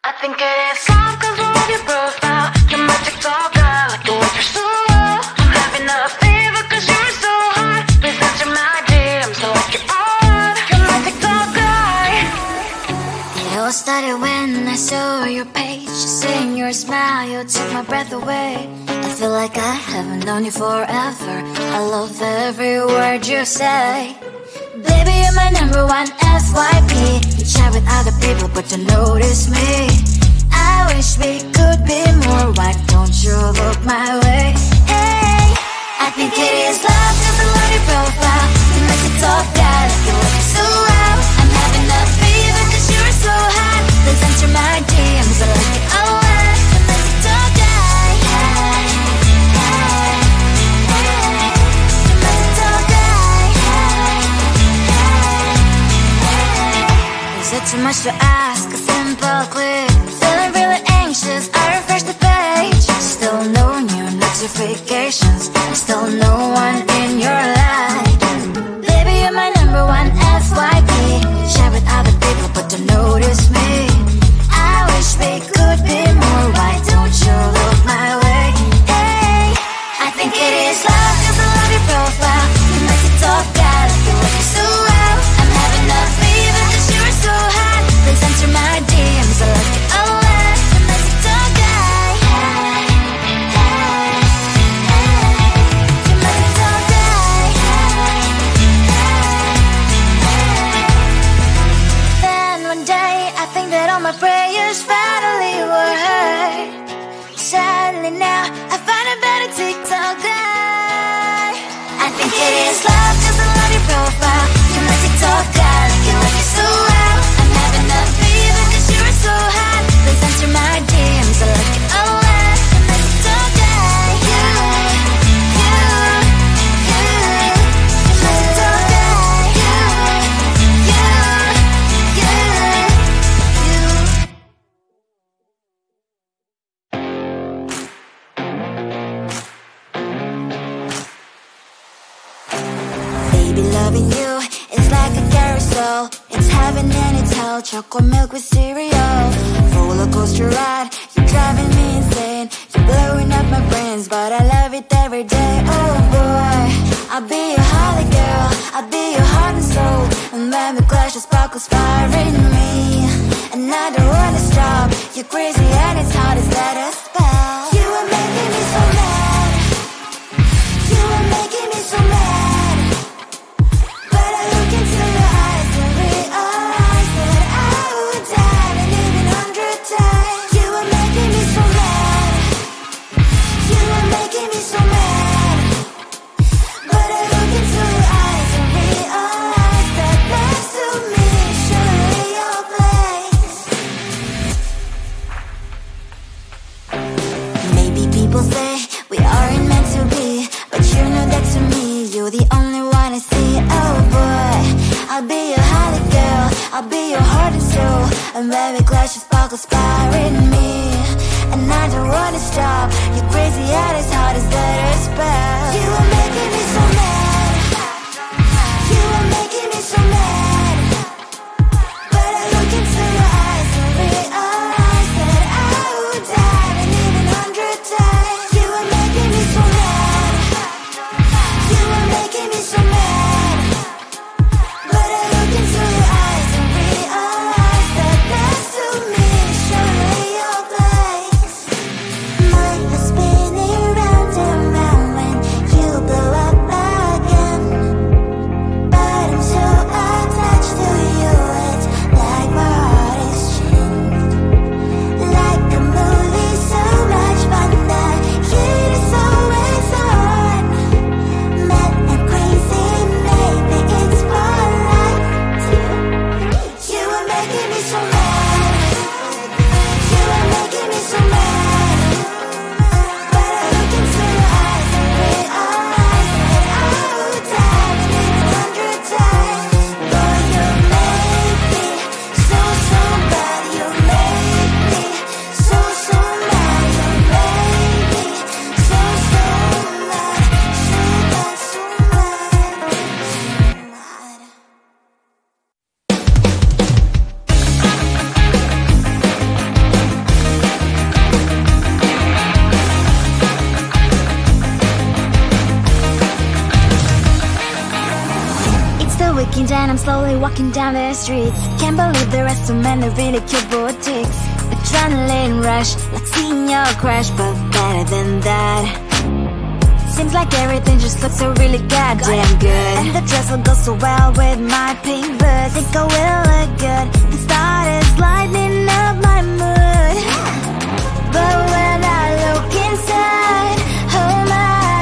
I think it is love 'cause I love your profile. You're my TikTok guy, like the way you're so low. I'm having a fever 'cause you're so hot. Please answer my DMs like you're on. You're my TikTok guy. It all started when I saw your page. Seeing your smile, you took my breath away. I feel like I haven't known you forever. I love every word you say. Baby, you're my number one FYP. You chat with other people but don't notice me. I wish we could be more. Why don't you look my way? Hey, I think it is love 'cause I love your profile. You make it talk guy like you look so loud. I'm having a fever 'cause you're so hot. Please answer my DMs, I like it a lot. You make it talk guy. Hey, hey, hey. You make it talk guy. Is it too much to ask? A simple click. Feeling really anxious, I refresh the page. Still no new notifications. Still no one in your life. Baby, you're my number one FYP. Share with other people but don't notice me. I wish we could be more. Why don't you look my way? Hey, I think it is love 'cause I love your profile. You make it talk guy like you look so well. I'm having a fever 'cause you're so hot. Please answer my DMs, I like it a lot. You make it talk guy. Hey, hey, hey. You make it talk guy. Hey, hey, hey. Then one day I think that all my prayers finally were heard. Sadly now I find a better TikTok guy. I think it is love 'cause I love your profile. You make it talk guy like you like it so well. I'm having a fever 'cause you're so hot. Please answer my DMs, I like it a lot. You make it talk guy. You, you, you. You make it talk guy. You, you, Baby, loving you is like a carousel. It's heaven and it's hell. Chocolate milk with cereal. Roller coaster ride. You're driving me insane. You're blowing up my brains, but I love it every day. Oh boy, I'll be your holly girl. I'll be your heart and soul. And when we clash, the sparkles fire in me. And I don't wanna stop. You're crazy and it's hard as that a spell. You are making me so mad. You are making me so mad. But I look into your eyes and realize that I would die and even 100 times. You are making me so mad. You are making me so mad. But I look into your eyes and realize that next to me is surely your place. Maybe people say we aren't meant to be, but you know that to me you're the only one I see. Oh boy, I'll be your holly girl. I'll be your heart and soul. And when we clash, the sparkles fire in me. And I don't wanna stop. You're crazy and as hard as that a spell. You are making me so mad. You are making me so mad. But I look into your eyes and realize that I would die and even 100 times. You are making me so mad. You are making me so mad. But I look into your eyes and realize that next to me is surely your place. Mind was spinning round and round when you blow up again. But I'm so attached. and I'm slowly walking down the streets. Can't believe there are so many really cute boutiques. Adrenaline rush, like seeing your crush, but better than that. Seems like everything just looks so really goddamn good. And the dress will go so well with my pink boots. Think I will look good. The start is lighting up my mood. But when I look inside, oh my,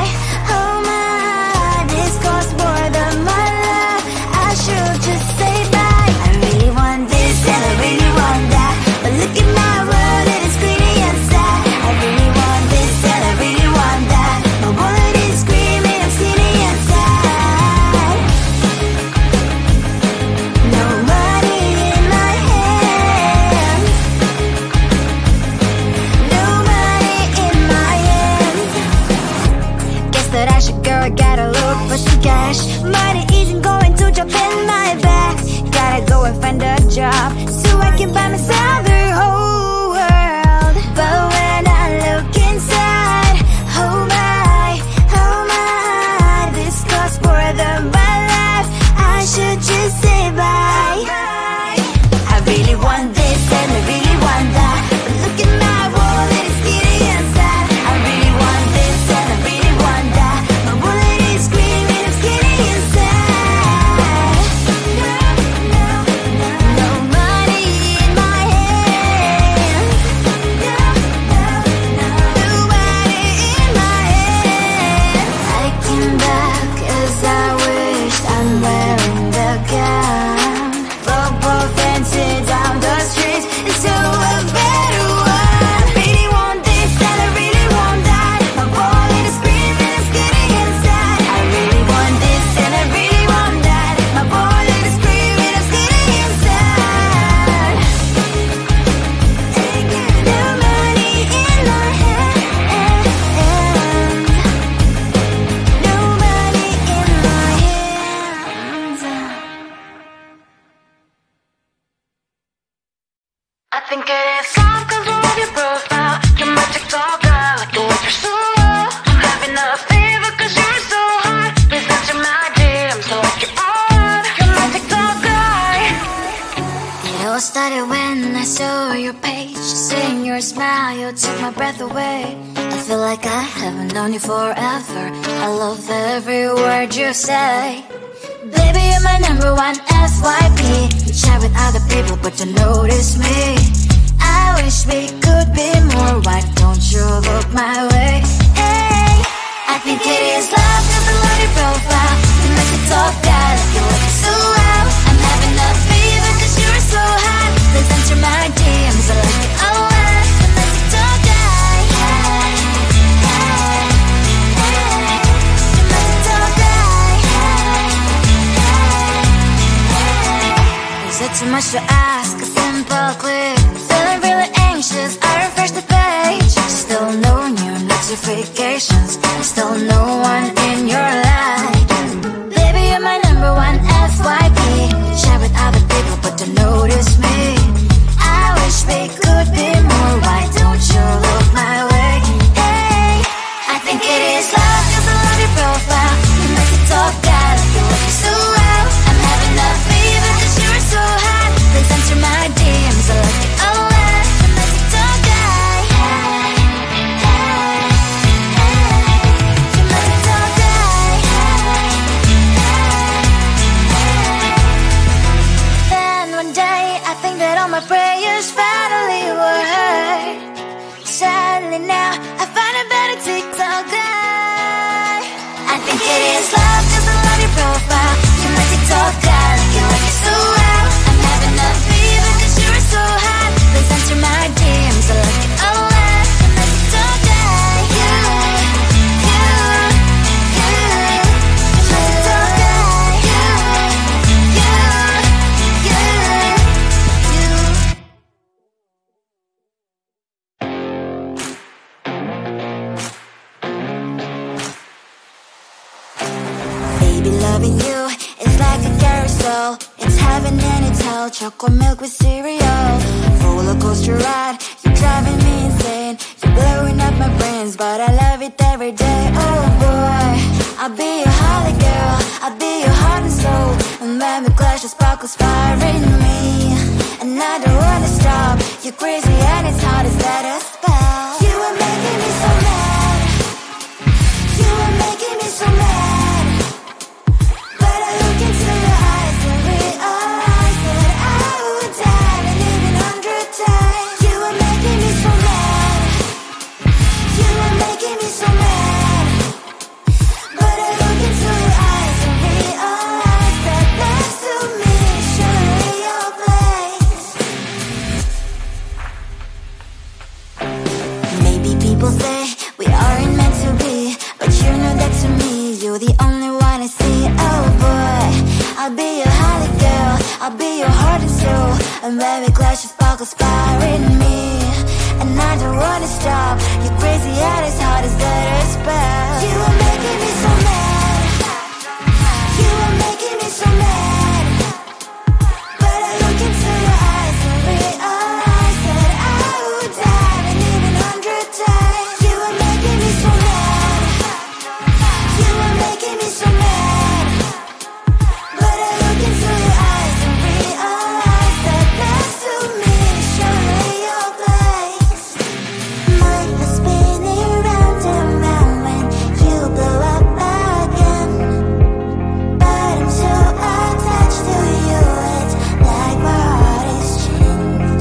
this costs more than my love. I should just say bye. I really want this and I really want that, but look at my world, it is greedy and sad. I really want this and I really want that. My wallet is screaming, I'm skinny and sad. No money in my hands. No money in my hands. Guess that I should go, I gotta look for some cash. Money isn't going to drop in my bag. Gotta go and find a job so I can buy myself the whole world. But when I look inside, oh my, this costs more than my life. I should just say bye. I really want this and I really want that, but look at my wallet, it's skinny and sad. I really want this and I really want that. My wallet is screaming, I'm skinny and sad. No money in my hands. No money in my hands. I came back as I wished. I'm wearing the gown. Bobo fancy down the street into a better one. Really want this and I really want that. My wallet is screaming, it's getting inside. I really want this and I really want that. My wallet is screaming, it's getting inside. No money in my hands. No money in my hands. I think it is love 'cause I love your profile. You're my TikTok guy, like the way you're so low. I'm having a fever 'cause you're so hot. Please answer my DMs like you're on. You're my TikTok guy. It all started when I saw your page. Seeing your smile, you took my breath away. I feel like I haven't known you forever. I love every word you say. Baby, you're my number one FYP. You chat with other people, but you notice me. I wish we could be more. Why don't you look my way? Hey, I think it is love 'cause I love your profile. You make me talk guy, like you look so well. I'm having a fever 'cause you're so hot. Please answer my DMs, I like it a lot. You make me talk guy. You make me talk guy. Is it too much to ask? A simple click. Feeling really anxious, I refresh the page. Still no new notifications. Still no one in your life. Baby, you're my number one FYP. Share with other people, but don't notice me. I wish we could be more. Why don't you look my way? Hey, I think it is love 'cause I love your profile. You make me talk guy, like you look so well. I'm having a fever 'cause you're so hot. Please answer my DMs, I like it a lot. You make me talk guy. You make me talk guy. Then one day I think that all my prayers finally were heard. Sadly now I find a better TikTok guy. I think it is love 'cause I love your profile. You my TikTok guy, like you look so well. I'm having a fever 'cause you're so hot. Please answer my DMs, I like it a lot. You my TikTok guy. You my TikTok guy. Baby, loving you is like a carousel. It's heaven and it's hell. Chocolate milk with cereal. Roller coaster ride, you're driving me insane. You're blowing up my brains, but I love it every day. Oh boy, I'll be your holly girl. I'll be your heart and soul. And let me glad flash of sparkles fire in me, and I don't wanna stop. You're crazy and it's hard as that a spell. You are making me so mad. You are making me so mad. But I look into your eyes and realize that I would die and even 100 times. You are making me so mad. You are making me so mad. But I look into your eyes and realize that next to me is surely your place. Maybe people say we aren't meant to be, but you know that to me you're the only one I see. Oh boy, I'll be your holly girl, I'll be your heart and soul, and every clash of sparkles fire in me, and I don't wanna stop. You're crazy and as hard as that a spell. You are making me so mad. You are making me so mad. But I look into your eyes and realize that I would die and even 100 times. You are making me so mad. You are making me so mad. But I look into your eyes and realize that next to me is surely your place. Mind was spinning round and round when you blow up again. But I'm so attached to you, it's like my heart is chained.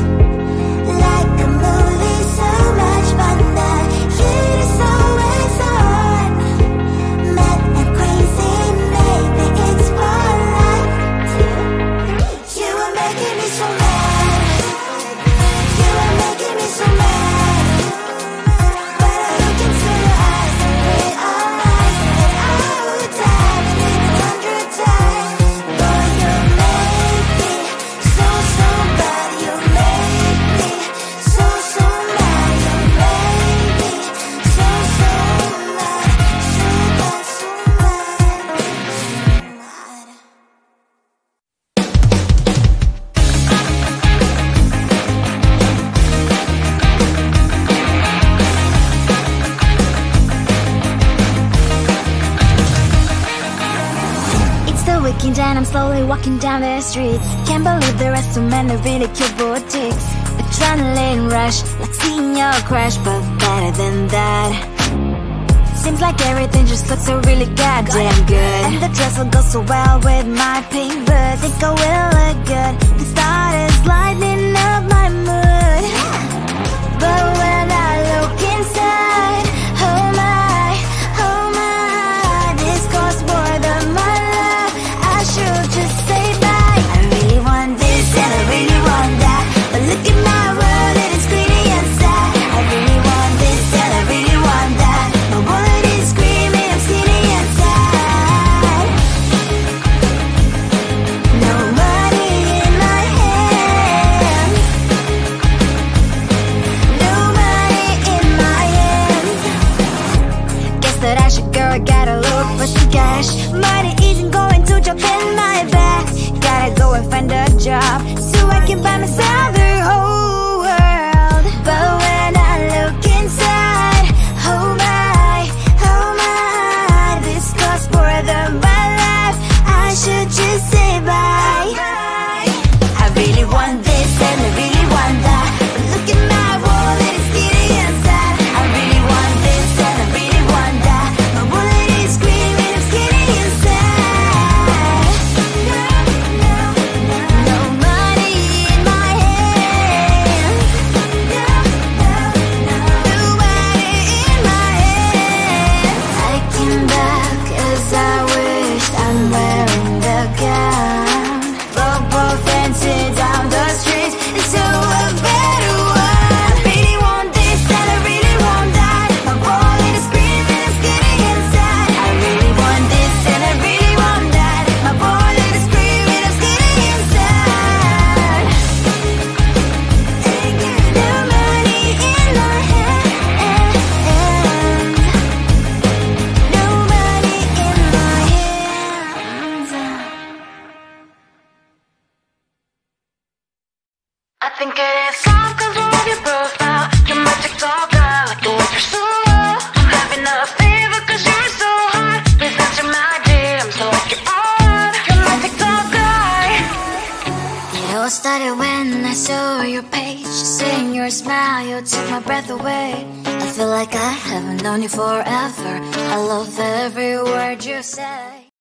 Like a movie, so much fun that heat is always on. Mad and crazy, maybe it's for life. You are making me so mad. You are making me so mad. But I look into your eyes and realize that I would die and even 100 times. Boy, you make me so, so bad. You make me so, so mad. You make me so, so mad. So bad, so mad, so mad. It's the weekend and I'm slowly walking down the streets. Can't believe the rest of men are really cute boutiques. Adrenaline rush, like seeing your crush, but better than that. Seems like everything just looks so really goddamn good, and the dress will go so well with my pink boots. Think I will look good. The start is lighting up my mood. But when I look inside, oh my, this costs more than my love. I should just say bye. I really want this and I really want that, but look at my world, it is greedy and sad. I really want this and I really want that. My wallet is screaming, I'm skinny and sad. No money in my hands. No money in my hands. Guess that I should go, I gotta look for some cash. Money isn't going to drop in my bag. Gotta go and find a job so I can buy myself the whole world. But when I look inside, oh my, this costs more than my life. I should just say bye. I really want this and I really want that, but look at my wallet, it's skinny and sad. I really want this and I really want that. My wallet is screaming, I'm skinny and all started when I saw your page. Seeing your smile, you took my breath away. I feel like I haven't known you forever. I love every word you say.